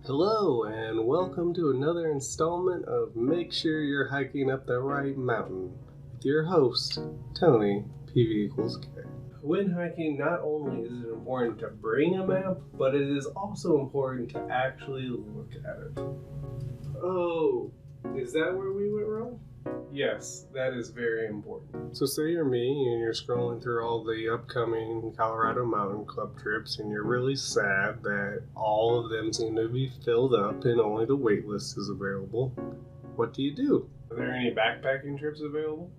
Hello and welcome to another installment of Make Sure You're Hiking Up the Right Mountain with your host, Tony, PV=K. When hiking, not only is it important to bring a map, but it is also important to actually look at it. Oh, is that where we went wrong? Yes, that is very important. So say you're me and you're scrolling through all the upcoming Colorado Mountain Club trips and you're really sad that all of them seem to be filled up and only the wait list is available. What do? Are there any backpacking trips available?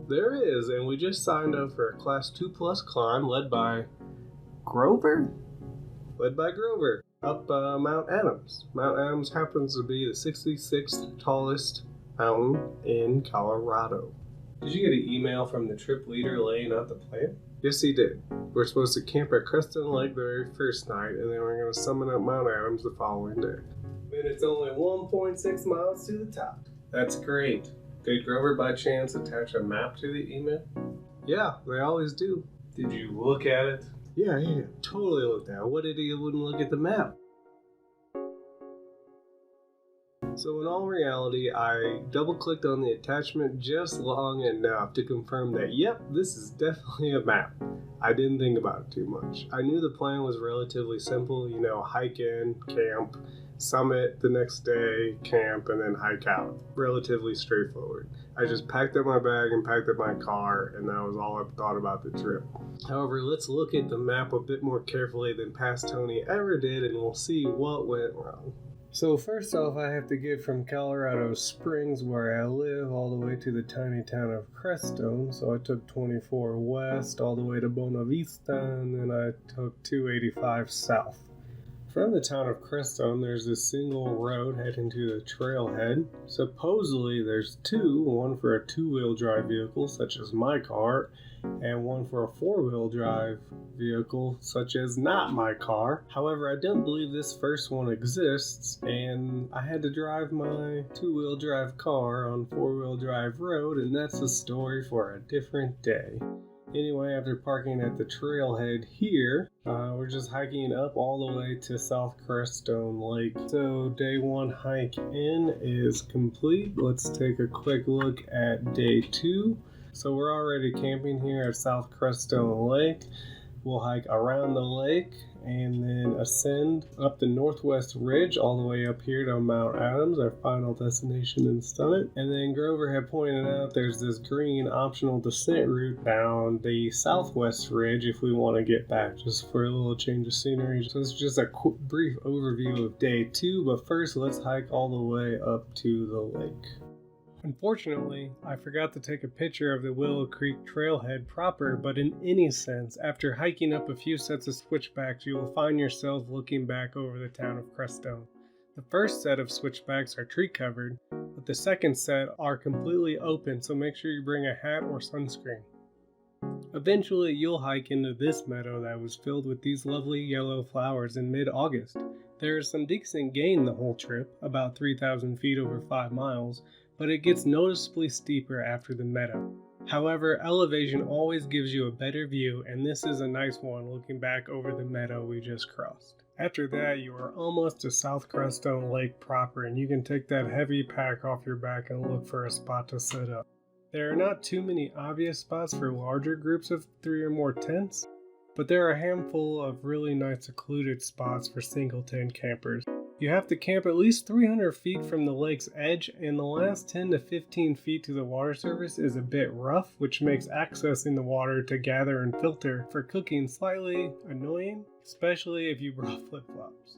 There is, and we just signed up for a Class 2+ climb led by Grover? Up Mount Adams. Mount Adams happens to be the 66th tallest mountain in Colorado. Did you get an email from the trip leader laying out the plan? Yes, he did. We're supposed to camp at Crestone Lake the very first night, and then we're going to summit up Mount Adams the following day. And it's only 1.6 miles to the top. That's great. Did Grover by chance attach a map to the email? Yeah, they always do. Did you look at it? Yeah, totally looked at it. What idiot wouldn't look at the map? So in all reality, I double-clicked on the attachment just long enough to confirm that, yep, this is definitely a map. I didn't think about it too much. I knew the plan was relatively simple, hike in, camp, summit the next day, camp, and then hike out. Relatively straightforward. I just packed up my bag and packed up my car, and that was all I thought about the trip. However, let's look at the map a bit more carefully than past Tony ever did, and we'll see what went wrong. So first off, I have to get from Colorado Springs, where I live, all the way to the tiny town of Crestone. So I took 24 west all the way to Buena Vista, and then I took 285 south. From the town of Crestone, there's a single road heading to the Trailhead. Supposedly there's two, one for a two-wheel drive vehicle, such as my car, and one for a four-wheel drive vehicle, such as not my car. However, I don't believe this first one exists, and I had to drive my two-wheel drive car on four-wheel drive road, and that's a story for a different day. Anyway, after parking at the Trailhead here, we're just hiking up all the way to South Crestone Lake. So day one hike in is complete. Let's take a quick look at day two. So we're already camping here at South Crestone Lake. We'll hike around the lake and then ascend up the northwest ridge all the way up here to Mount Adams, our final destination and summit. And then Grover had pointed out there's this green optional descent route down the southwest ridge if we want to get back, just for a little change of scenery. So it's just a brief overview of day two, but first let's hike all the way up to the lake. Unfortunately, I forgot to take a picture of the Willow Creek Trailhead proper, but in any sense, after hiking up a few sets of switchbacks, you will find yourself looking back over the town of Crestone. The first set of switchbacks are tree covered, but the second set are completely open, so make sure you bring a hat or sunscreen. Eventually, you'll hike into this meadow that was filled with these lovely yellow flowers in mid-August. There is some decent gain the whole trip, about 3,000 feet over 5 miles, but it gets noticeably steeper after the meadow. However, elevation always gives you a better view, and this is a nice one looking back over the meadow we just crossed. After that, you are almost to South Crestone Lake proper, and you can take that heavy pack off your back and look for a spot to set up. There are not too many obvious spots for larger groups of 3 or more tents, but there are a handful of really nice secluded spots for single tent campers. You have to camp at least 300 feet from the lake's edge, and the last 10 to 15 feet to the water surface is a bit rough, which makes accessing the water to gather and filter for cooking slightly annoying, especially if you brought flip-flops.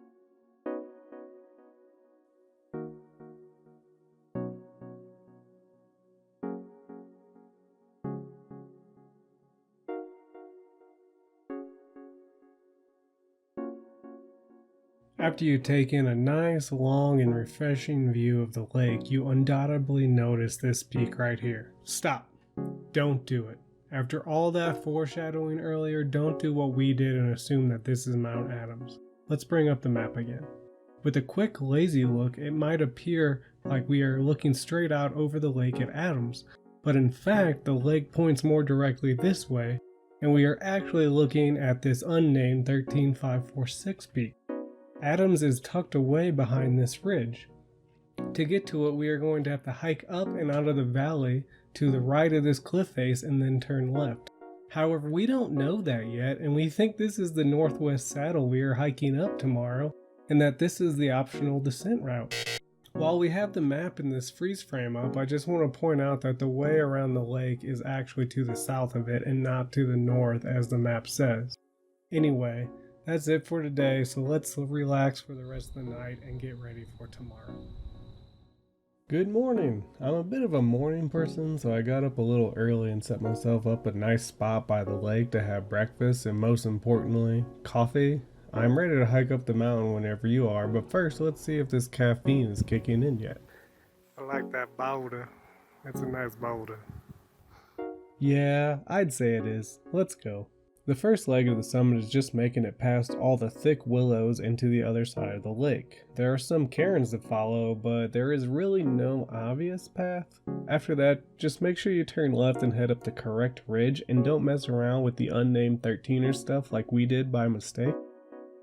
After you take in a nice, long, and refreshing view of the lake, you undoubtedly notice this peak right here. Stop! Don't do it. After all that foreshadowing earlier, don't do what we did and assume that this is Mount Adams. Let's bring up the map again. With a quick, lazy look, it might appear like we are looking straight out over the lake at Adams, but in fact, the lake points more directly this way, and we are actually looking at this unnamed 13546 peak. Adams is tucked away behind this ridge. To get to it, we are going to have to hike up and out of the valley to the right of this cliff face and then turn left. However, we don't know that yet, and we think this is the northwest saddle we are hiking up tomorrow, and that this is the optional descent route. While we have the map in this freeze frame up, I just want to point out that the way around the lake is actually to the south of it and not to the north as the map says. Anyway, that's it for today, so let's relax for the rest of the night and get ready for tomorrow. Good morning! I'm a bit of a morning person, so I got up a little early and set myself up a nice spot by the lake to have breakfast and most importantly, coffee. I'm ready to hike up the mountain whenever you are, but first let's see if this caffeine is kicking in yet. I like that boulder. It's a nice boulder. Yeah, I'd say it is. Let's go. The first leg of the summit is just making it past all the thick willows into the other side of the lake. There are some cairns to follow, but there is really no obvious path. After that, just make sure you turn left and head up the correct ridge and don't mess around with the unnamed 13er stuff like we did by mistake.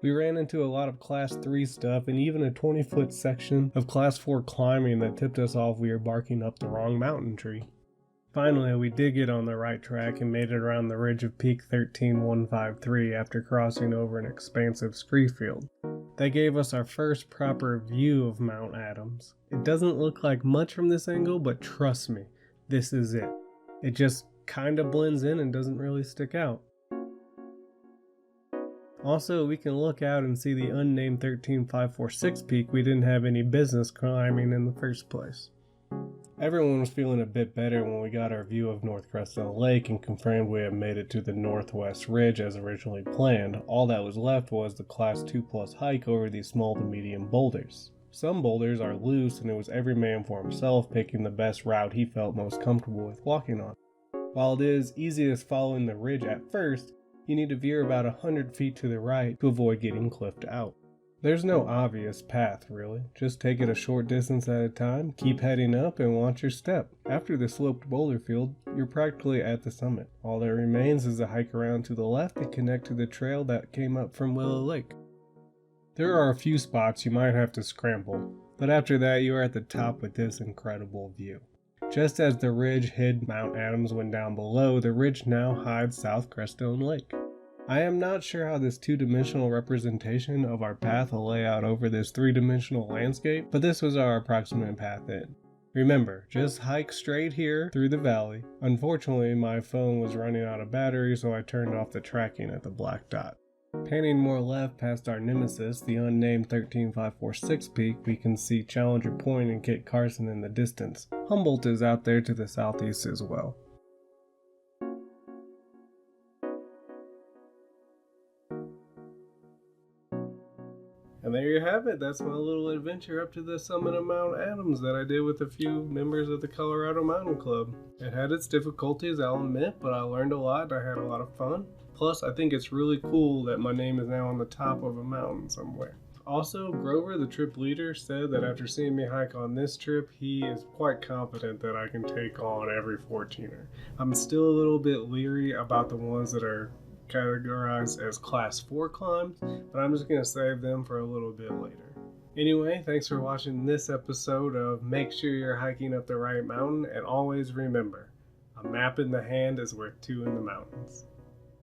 We ran into a lot of class 3 stuff and even a 20-foot section of class 4 climbing that tipped us off we were barking up the wrong mountain tree. Finally, we did get on the right track and made it around the ridge of Peak 13153 after crossing over an expansive scree field. That gave us our first proper view of Mount Adams. It doesn't look like much from this angle, but trust me, this is it. It just kinda blends in and doesn't really stick out. Also, we can look out and see the unnamed 13546 peak we didn't have any business climbing in the first place. Everyone was feeling a bit better when we got our view of North Crestone Lake and confirmed we had made it to the northwest ridge as originally planned. All that was left was the class 2+ hike over these small to medium boulders. Some boulders are loose and it was every man for himself picking the best route he felt most comfortable with walking on. While it is easiest following the ridge at first, you need to veer about 100 feet to the right to avoid getting cliffed out. There's no obvious path really, just take it a short distance at a time, keep heading up and watch your step. After the sloped boulder field, you're practically at the summit. All that remains is a hike around to the left and connect to the trail that came up from Willow Lake. There are a few spots you might have to scramble, but after that you are at the top with this incredible view. Just as the ridge hid Mount Adams when down below, the ridge now hides South Crestone Lake. I am not sure how this two-dimensional representation of our path will lay out over this three-dimensional landscape, but this was our approximate path in. Remember, just hike straight here through the valley. Unfortunately, my phone was running out of battery, so I turned off the tracking at the black dot. Panning more left past our nemesis, the unnamed 13546 peak, we can see Challenger Point and Kit Carson in the distance. Humboldt is out there to the southeast as well. And there you have it. That's my little adventure up to the summit of Mount Adams that I did with a few members of the Colorado Mountain Club. It had its difficulties, I'll admit, but I learned a lot and I had a lot of fun. Plus, I think it's really cool that my name is now on the top of a mountain somewhere. Also, Grover, the trip leader, said that after seeing me hike on this trip, he is quite confident that I can take on every 14er. I'm still a little bit leery about the ones that are categorized as class 4 climbs, but I'm just going to save them for a little bit later. Anyway, thanks for watching this episode of Make Sure You're Hiking Up the Right Mountain, and always remember, a map in the hand is worth 2 in the mountains.